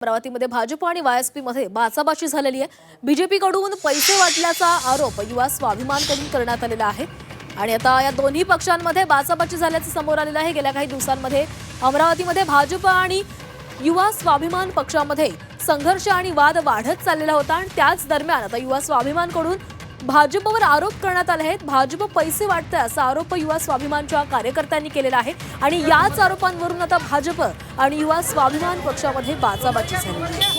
अमरावतीमध्ये भाजप आणि वायएसपी मध्ये बाचाबाची झालेली आहे। बीजेपी कडून पैसे वाटल्याचा आरोप युवा स्वाभिमानकडून करण्यात आलेला आहे आणि आता या दोन्ही पक्षांमध्ये बाचाबाची झाल्याचे समोर आलेले आहे। गेल्या काही दिवसांमध्ये अमरावतीमध्ये भाजप आणि युवा स्वाभिमान पक्षामध्ये संघर्ष आणि वाद वाढत चाललेला होता आणि त्याच दरम्यान आता युवा स्वाभिमानकडून भाजपवर आरोप करण्यात आले आहेत। भाजप पैसे वाटते असा आरोप युवा स्वाभिमानच्या कार्यकर्त्यांनी केलेला आहे आणि याच आरोपांवरून आता भाजप आणि युवा स्वाभिमान पक्षामध्ये बाचाबाची झाली आहे।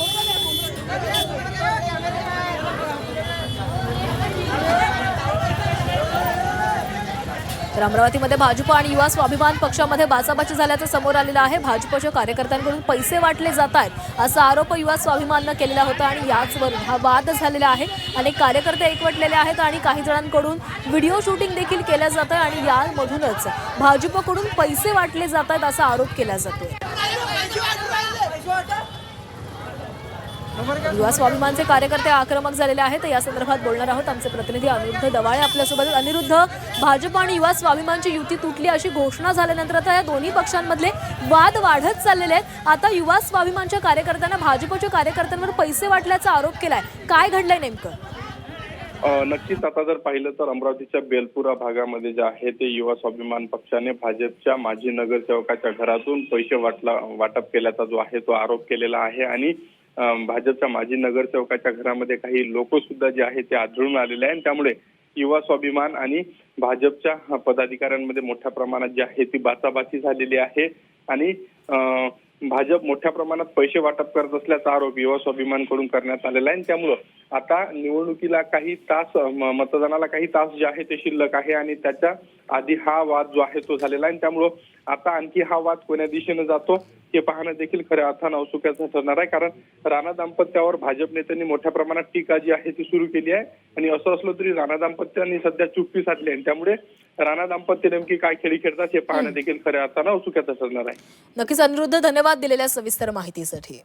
तर अमरावतीमध्ये भाजप आणि युवा स्वाभिमान पक्षामध्ये बाचाबाची झाल्याचं समोर आलेलं आहे। भाजपच्या कार्यकर्त्यांकडून पैसे वाटले जात आहेत असा आरोप युवा स्वाभिमानने केलेला होता आणि याचवर हा वाद झालेला आहे। अनेक कार्यकर्ते एकवटलेले आहेत आणि काही जणांकडून व्हिडिओ शूटिंग देखील केलं जातं आणि यामधूनच भाजपकडून पैसे वाटले जात आहेत असा आरोप केला जातोय। युवा स्वाभिमानचे कार्यकर्ते आक्रमक झालेले आहेत। या संदर्भात बोलणार आहोत आमचे प्रतिनिधी अनिरुद्ध दवाळे आपल्यासोबत। अनिरुद्ध, भाजप आणि युवा स्वाभिमानची युती तुटली अशी घोषणा झाल्यानंतर आता या दोन्ही पक्षांमधले वाद वाढत चाललेले आहेत। आता युवा स्वाभिमानच्या कार्यकर्त्यांना भाजपच्या कार्यकर्त्यांवर पैसे वाटल्याचा आरोप केलाय, काय घडलंय नेमकं? नक्कीच आता जर पाहिलं तर अमरावतीच्या बेलपुरा भागामध्ये जे आहे ते युवा स्वाभिमान पक्षाने भाजपच्या माजी नगरसेवकाच्या घरातून पैसे वाटप केल्याचा जो आहे तो आरोप केलेला आहे आणि भाजपच्या माजी नगरसेवकाच्या घरामध्ये काही लोक सुद्धा जे आहे ते आढळून आलेले आहे। त्यामुळे युवा स्वाभिमान आणि भाजपच्या पदाधिकाऱ्यांमध्ये मोठ्या प्रमाणात जी आहे ती बाचाबाची झालेली आहे आणि भाजप मोठ्या प्रमाणात पैसे वाटप करत असल्याचा आरोप युवा स्वाभिमानकडून करण्यात आलेला आहे। त्यामुळं आता निवडणुकीला काही तास, मतदानाला काही तास जे आहे ते शिल्लक आहे आणि त्याच्या आधी हा वाद जो आहे तो झालेला आहे। त्यामुळं आता आणखी हा वाद कोण्या दिशेने जातो हे पाहणं देखील खऱ्या अर्थानं औत्सुक्याचं ठरणार आहे। कारण राणा दाम्पत्यावर भाजप नेत्यांनी मोठ्या प्रमाणात टीका जी आहे ती सुरू केली आहे आणि असं असलं तरी राणा दाम्पत्यांनी सध्या चुप्पी साधली आहे। त्यामुळे राणा दाम्पत्य नेमकी काय खेळी खेळतात हे पाहणं देखील खऱ्या अर्थानं औत्सुक्याचं ठरणार आहे। नक्कीच अनिरुद्ध, धन्यवाद दिलेल्या सविस्तर माहितीसाठी।